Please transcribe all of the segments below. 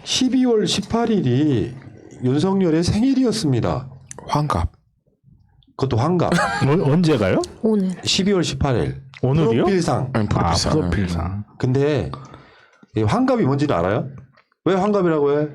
12월 18일이 윤석열의 생일이었습니다. 환갑. 그것도 환갑. 언제가요? 오늘. 12월 18일. 오늘이요? 프로필상. 프로필상. 프로필상. 근데 이 환갑이 뭔지는 알아요? 왜 환갑이라고 해?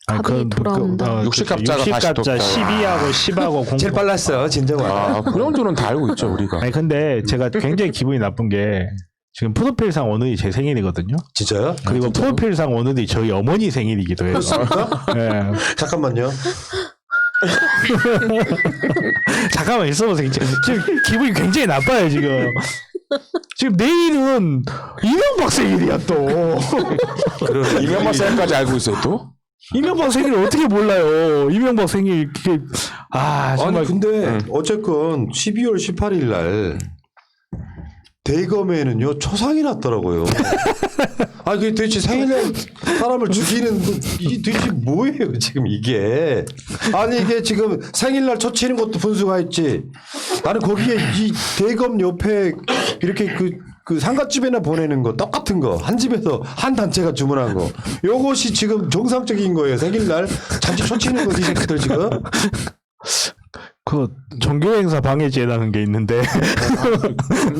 갑이 돌아온다. 60갑자가 다시 60갑자 돋다. 12하고 10하고 0. 제일 빨랐어, 진정아. 아, 그 정도는 다 알고 있죠, 우리가. 아니 근데 제가 굉장히 기분이 나쁜 게 지금 프로필상 오늘이 제 생일이거든요. 진짜요? 그리고 프로필상 오늘이 저희 어머니 생일이기도 해요. 네. 잠깐만요. 잠깐만 있어보세요. 지금 기분이 굉장히 나빠요 지금. 지금 내일은 이명박 생일이야 또. 이명박 생일까지 알고 있어요, 또? 이명박 생일을 어떻게 몰라요? 이명박 생일 그게 정말. 아니 근데 어쨌건 12월 18일 날 대검에는요 초상이 났더라고요. 아니 그 도대체 생일날 사람을 죽이는 이게 도대체 뭐예요 지금 이게? 아니 이게 지금 생일날 쳐치는 것도 분수가 있지. 나는 거기에 이 대검 옆에 이렇게 그 상가집에나 보내는 거 똑같은 거 한 집에서 한 단체가 주문한 거 요것이 지금 정상적인 거예요. 생일날 잔치 쳐치는 거 이 새끼들 지금. 그 종교행사 방해죄라는 게 있는데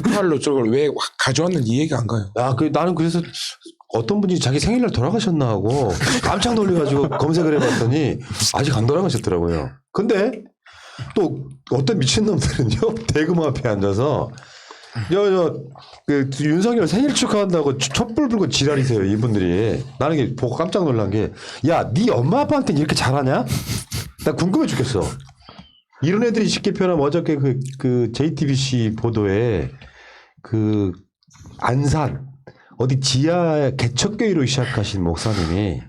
검찰로 저걸 왜 가져왔는지 이해가 안 가요. 나는 그래서 어떤 분이 자기 생일날 돌아가셨나 하고 깜짝 놀래가지고 검색을 해봤더니 아직 안 돌아가셨더라고요. 근데 또 어떤 미친놈들은요 대금 앞에 앉아서 그 윤석열 생일 축하한다고 촛불 불고 지랄이세요 이분들이. 나는 이게 보고 깜짝 놀란 게 야 네 엄마 아빠한테 이렇게 잘하냐? 나 궁금해 죽겠어. 이런 애들이 쉽게 표현하면 어저께 그 JTBC 보도에 그 안산 어디 지하 개척교회로 시작하신 목사님이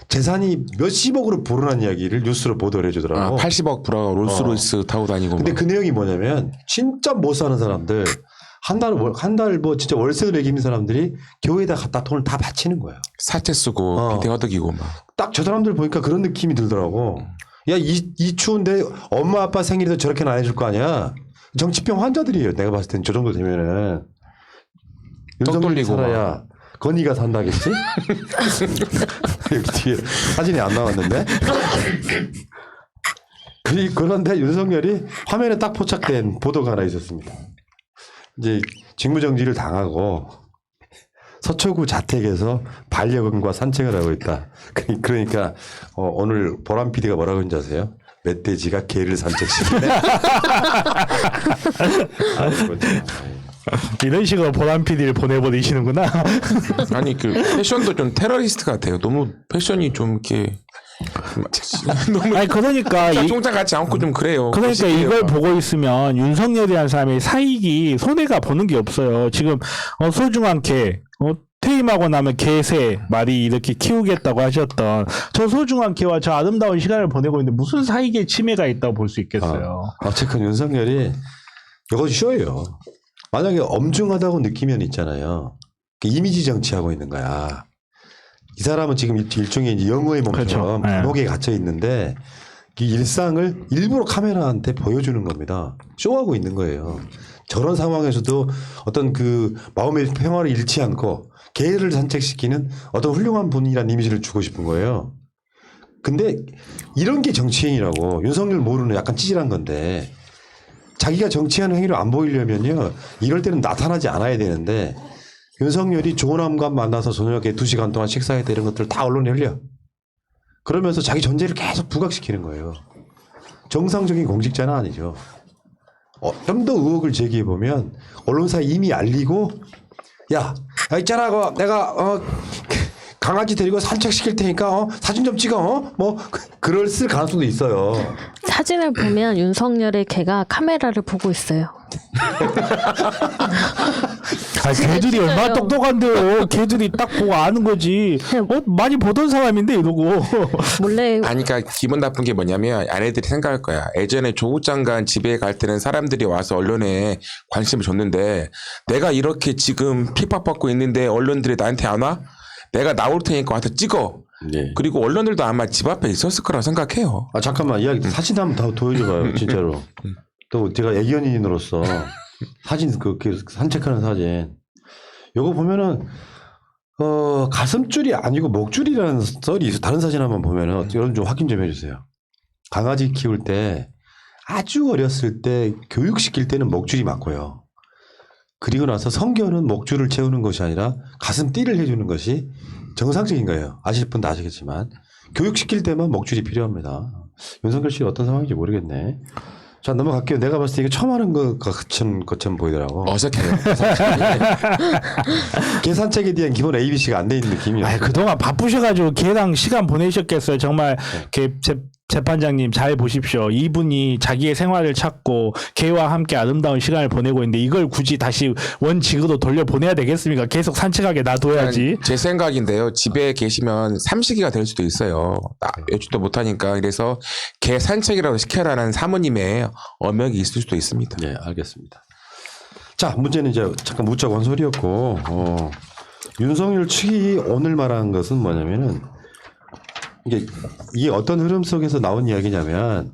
재산이 몇십억으로 불어난 이야기를 뉴스로 보도를 해주더라고. 80억 불어가 롤스로이스 타고 다니고. 근데 그 내용이 뭐냐면 진짜 못 사는 사람들 한 달 뭐 진짜 월세도 내기 힘든 사람들이 교회에다 갖다 돈을 다 바치는 거예요. 사채 쓰고 빈대 허덕이고 막. 딱 저 사람들 보니까 그런 느낌이 들더라고. 야, 이 추운데 엄마 아빠 생일에도 저렇게는 안 해줄 거 아니야? 정치병 환자들이에요. 내가 봤을 땐 저 정도 되면은. 떡 윤석열이 돌리고 살아야 건이가 산다겠지? 여기 뒤에 사진이 안 나왔는데. 그런데 윤석열이 화면에 딱 포착된 보도가 하나 있었습니다. 이제 직무정지를 당하고 서초구 자택에서 반려견과 산책을 하고 있다. 그러니까 오늘 보람 PD가 뭐라고 했는지 아세요? 멧돼지가 개를 산책시키네. 이런 식으로 보람 PD를 보내버리시는구나. 아니 그 패션도 좀 테러리스트 같아요. 너무 패션이 좀 이렇게 너무 아니 그러니까 총장 같지 않고 좀 그래요. 그러니까 이걸 보고 있으면 윤석열이라는 사람의 사익이 손해가 보는 게 없어요. 지금 소중한 개 퇴임하고 나면 개새 말이 이렇게 키우겠다고 하셨던 저 소중한 개와 저 아름다운 시간을 보내고 있는데 무슨 사익의 침해가 있다고 볼 수 있겠어요. 어쨌든 윤석열이 이거 쉬워요. 만약에 엄중하다고 느끼면 있잖아요. 이미지 정치하고 있는 거야. 이 사람은 지금 일종의 이제 영어의 몸처럼 그렇죠. 감옥에 갇혀 있는데 이 일상을 일부러 카메라한테 보여주는 겁니다. 쇼하고 있는 거예요. 저런 상황에서도 어떤 그 마음의 평화를 잃지 않고 개를 산책시키는 어떤 훌륭한 분이라는 이미지를 주고 싶은 거예요. 근데 이런 게 정치행위라고. 윤석열 모르는 약간 찌질한 건데 자기가 정치하는 행위를 안 보이려면요 이럴 때는 나타나지 않아야 되는데 윤석열이 조남관 만나서 저녁에 2시간 동안 식사해야 되는 것들을 다 언론에 흘려. 그러면서 자기 전제를 계속 부각시키는 거예요. 정상적인 공직자는 아니죠. 좀 더 의혹을 제기해보면 언론사에 이미 알리고 야 있잖아 내가 강아지 데리고 산책시킬 테니까 사진 좀 찍어 뭐 그럴 쓸 가능성도 있어요. 사진을 보면 윤석열의 개가 카메라를 보고 있어요. 개들이 얼마나 똑똑한데요. 개들이 딱 보고 아는 거지. 많이 보던 사람인데 이러고. 몰래 아니 그러니까 기분 나쁜 게 뭐냐면 아내들이 생각할 거야. 예전에 조국 장관 집에 갈 때는 사람들이 와서 언론에 관심을 줬는데 내가 이렇게 지금 핍박받고 있는데 언론들이 나한테 안 와? 내가 나올 테니까 와서 찍어. 네. 그리고 언론들도 아마 집 앞에 있었을 거라고 생각해요. 잠깐만 이야기 사진 한번 더 보여줘봐요. 진짜로. 또 제가 애견인으로서 사진 그 산책하는 사진. 요거 보면은 가슴줄이 아니고 목줄이라는 썰이 있어. 다른 사진 한번 보면은 이런 좀 확인 좀 해주세요. 강아지 키울 때 아주 어렸을 때 교육시킬 때는 목줄이 맞고요. 그리고 나서 성견은 목줄을 채우는 것이 아니라 가슴띠를 해주는 것이 정상적인 거예요. 아실 분도 아시겠지만 교육시킬 때만 목줄이 필요합니다. 윤석열 씨 어떤 상황인지 모르겠네. 자 넘어갈게요. 내가 봤을 때 이게 처음 하는 것처럼 보이더라고. 어색해요. 계산책에 대한 기본 ABC가 안 돼 있는 느낌이었어요. 아이, 그동안 바쁘셔가지고 걔랑 시간 보내셨겠어요. 정말 재판장님 잘 보십시오. 이분이 자기의 생활을 찾고 걔와 함께 아름다운 시간을 보내고 있는데 이걸 굳이 다시 원칙으로 돌려보내야 되겠습니까? 계속 산책하게 놔둬야지. 제 생각인데요. 집에 계시면 삼식이가 될 수도 있어요. 외출도 못하니까. 그래서 개 산책이라도 시켜라는 사모님의 엄역이 있을 수도 있습니다. 네, 알겠습니다. 자, 문제는 이제 잠깐 묻자 원소리였고, 윤석열 측이 오늘 말한 것은 뭐냐면은, 이게 어떤 흐름 속에서 나온 이야기냐면,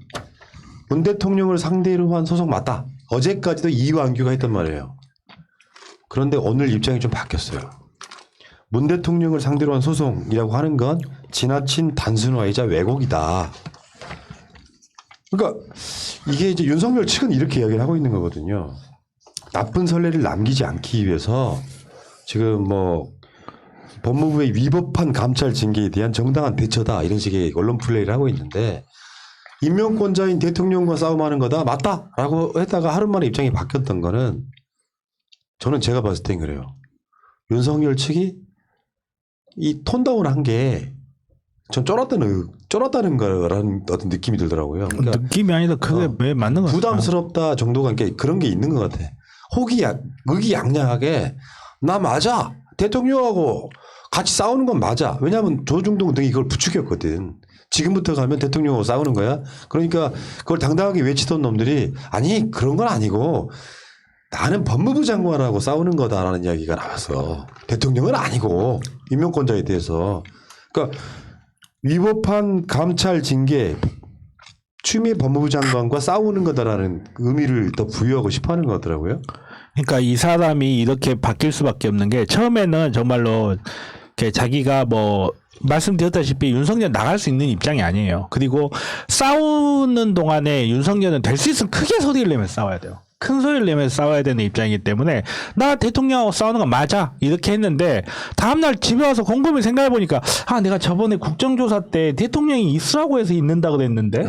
문 대통령을 상대로 한 소송 맞다. 어제까지도 이완규가 했단 말이에요. 그런데 오늘 입장이 좀 바뀌었어요. 문 대통령을 상대로 한 소송이라고 하는 건 지나친 단순화이자 왜곡이다. 그러니까 이게 이제 윤석열 측은 이렇게 이야기를 하고 있는 거거든요. 나쁜 선례를 남기지 않기 위해서 지금 뭐 법무부의 위법한 감찰 징계에 대한 정당한 대처다 이런 식의 언론 플레이를 하고 있는데 임명권자인 대통령과 싸움하는 거다 맞다라고 했다가 하루 만에 입장이 바뀌었던 거는 저는 제가 봤을 땐 그래요. 윤석열 측이 이 톤다운한 게 전 쫄았다는 거라는 어떤 느낌이 들더라고요. 그러니까 느낌이 아니라 그게 왜 맞는 거야? 부담스럽다 정도가 그런 게 있는 것 같아. 의기양양하게 나 맞아. 대통령하고 같이 싸우는 건 맞아. 왜냐하면 조중동 등이 그걸 부추겼거든. 지금부터 가면 대통령하고 싸우는 거야. 그러니까 그걸 당당하게 외치던 놈들이 아니 그런 건 아니고 나는 법무부 장관하고 싸우는 거다라는 이야기가 나와서 대통령은 아니고 임명권자에 대해서 그러니까 위법한 감찰 징계 추미애 법무부 장관과 싸우는 거다라는 의미를 더 부여하고 싶어하는 것 같더라고요. 그러니까 이 사람이 이렇게 바뀔 수밖에 없는 게 처음에는 정말로 이렇게 자기가 뭐 말씀드렸다시피 윤석열 나갈 수 있는 입장이 아니에요. 그리고 싸우는 동안에 윤석열은 될 수 있으면 크게 소리를 내면서 싸워야 돼요. 큰 소리를 내면서 싸워야 되는 입장이기 때문에 나 대통령하고 싸우는 건 맞아 이렇게 했는데 다음날 집에 와서 곰곰이 생각해보니까 내가 저번에 국정조사 때 대통령이 있으라고 해서 있는다 그랬는데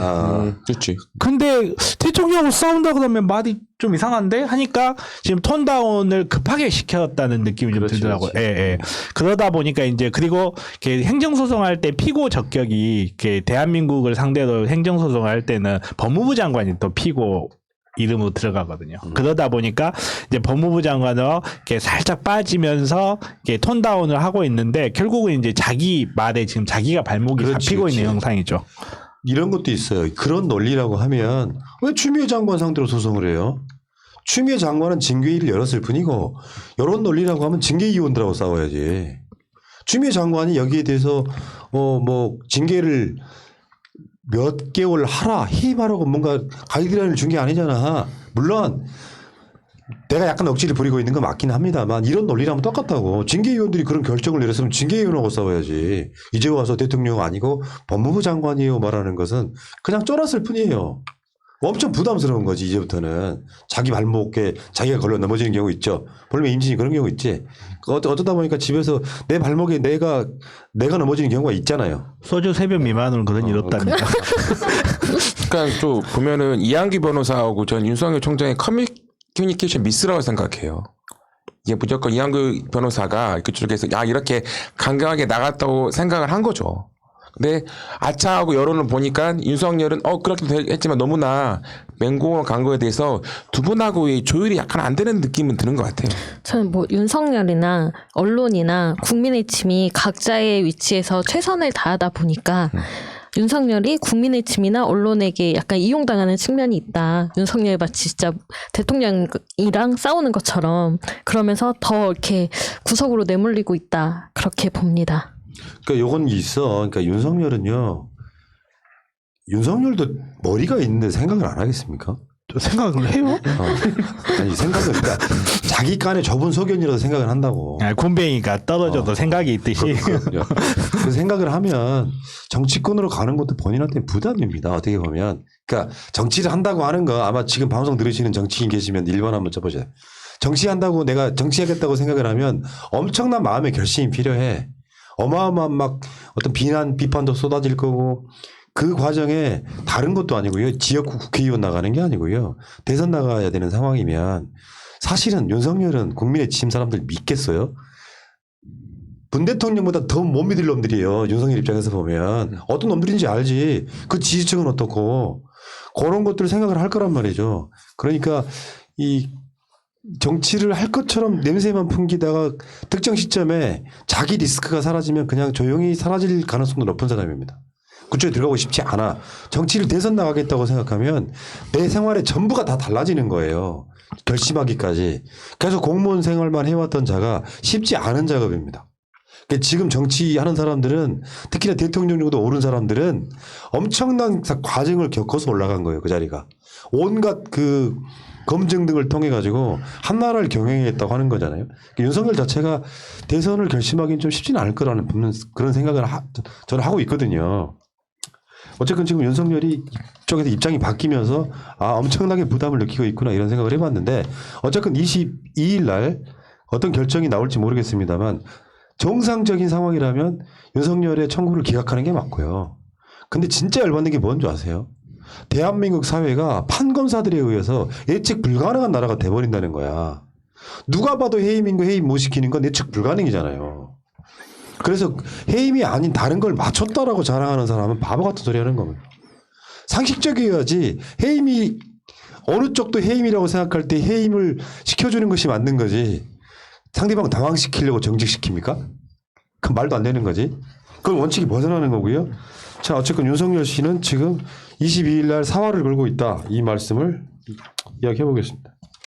그렇지. 근데 대통령하고 싸운다 그러면 말이 좀 이상한데 하니까 지금 톤다운을 급하게 시켰다는 느낌이 좀 들더라고요. 예. 그러다 보니까 이제 그리고 이렇게 행정소송할 때 피고 적격이 이렇게 대한민국을 상대로 행정소송할 때는 법무부 장관이 또 피고 이름으로 들어가거든요. 그러다 보니까 이제 법무부 장관으로 이렇게 살짝 빠지면서 이렇게 톤다운을 하고 있는데 결국은 이제 자기 말에 지금 자기가 발목이 잡히고 있는 형상이죠. 이런 것도 있어요. 그런 논리라고 하면 왜 추미애 장관 상대로 소송을 해요? 추미애 장관은 징계위를 열었을 뿐이고 이런 논리라고 하면 징계위원들하고 싸워야지. 추미애 장관이 여기에 대해서 뭐 징계를 몇 개월 하라 해임하라고 뭔가 가이드라인을 준 게 아니잖아. 물론 내가 약간 억지를 부리고 있는 건 맞긴 합니다만 이런 논리라면 똑같다고. 징계위원들이 그런 결정을 내렸으면 징계위원하고 싸워야지. 이제 와서 대통령 아니고 법무부 장관이에요 말하는 것은 그냥 쫄았을 뿐이에요. 엄청 부담스러운 거지 이제부터는. 자기 발목에 자기가 걸려 넘어지는 경우 있죠. 볼매 임진이 그런 경우 있지. 어쩌다 보니까 집에서 내 발목에 내가 넘어지는 경우가 있잖아요. 소주 3병 미만으로 그런 일 없답니다. 그러니까 또 보면은 이한기 변호사하고 전 윤석열 총장의 커뮤니케이션 미스라고 생각해요. 이게 무조건 이한기 변호사가 그쪽에서 이렇게 강경하게 나갔다고 생각을 한 거죠. 근데 아차하고 여론을 보니까 윤석열은 그렇게 했지만 너무나 맹공으로 간 거에 대해서 두 분하고의 조율이 약간 안 되는 느낌은 드는 것 같아요. 저는 뭐 윤석열이나 언론이나 국민의 침이 각자의 위치에서 최선을 다하다 보니까 윤석열이 국민의 침이나 언론에게 약간 이용당하는 측면이 있다. 윤석열이 마치 진짜 대통령이랑 싸우는 것처럼 그러면서 더 이렇게 구석으로 내몰리고 있다. 그렇게 봅니다. 그러니까 요건 있어. 그러니까 윤석열도 머리가 있는데 생각을 안 하겠습니까? 생각을 해요? 아니 생각은 그러니까 자기 간의 좁은 소견이라도 생각을 한다고. 아, 곰뱅이가 떨어져도 생각이 있듯이. 그렇거든요. 그 생각을 하면 정치권으로 가는 것도 본인한테 부담입니다. 어떻게 보면. 그러니까 정치를 한다고 하는 거 아마 지금 방송 들으시는 정치인 계시면 1번 한번 쳐보세요. 정치한다고 내가 정치하겠다고 생각을 하면 엄청난 마음의 결심이 필요해. 어마어마한 막 어떤 비판도 쏟아질 거고 그 과정에 다른 것도 아니고요. 지역구 국회의원 나가는 게 아니고요. 대선 나가야 되는 상황이면 사실은 윤석열은 국민의 지침 사람들 믿겠어요? 문 대통령보다 더 못 믿을 놈들이에요. 윤석열 입장에서 보면. 어떤 놈들인지 알지. 그 지지층은 어떻고. 그런 것들을 생각을 할 거란 말이죠. 그러니까 이 정치를 할 것처럼 냄새만 풍기다가 특정 시점에 자기 리스크가 사라지면 그냥 조용히 사라질 가능성도 높은 사람입니다. 그쪽에 들어가고 싶지 않아. 정치를 대선 나가겠다고 생각하면 내 생활의 전부가 다 달라지는 거예요. 결심하기까지. 그래서 공무원 생활만 해왔던 자가 쉽지 않은 작업입니다. 그러니까 지금 정치하는 사람들은 특히나 대통령 정도 오른 사람들은 엄청난 과정을 겪어서 올라간 거예요. 그 자리가. 온갖 그 검증 등을 통해 가지고 한 나라를 경영했다고 하는 거잖아요. 그러니까 윤석열 자체가 대선을 결심하기는 좀 쉽지는 않을 거라는 그런 생각을 저는 하고 있거든요. 어쨌든 지금 윤석열이 이쪽에서 입장이 바뀌면서 엄청나게 부담을 느끼고 있구나 이런 생각을 해봤는데 어쨌든 22일 날 어떤 결정이 나올지 모르겠습니다만 정상적인 상황이라면 윤석열의 청구를 기각하는 게 맞고요. 근데 진짜 열받는 게 뭔지 아세요? 대한민국 사회가 판검사들에 의해서 예측 불가능한 나라가 돼버린다는 거야. 누가 봐도 해임인 거 해임 못 시키는 건 예측 불가능이잖아요. 그래서 해임이 아닌 다른 걸 맞췄다라고 자랑하는 사람은 바보 같은 소리 하는 겁니다. 상식적이어야지 해임이 어느 쪽도 해임이라고 생각할 때 해임을 시켜주는 것이 맞는 거지. 상대방 당황시키려고 정직시킵니까? 그 말도 안 되는 거지. 그건 원칙이 벗어나는 거고요. 자, 어쨌든 윤석열 씨는 지금 22일 날 사활을 걸고 있다. 이 말씀을 이야기해 보겠습니다.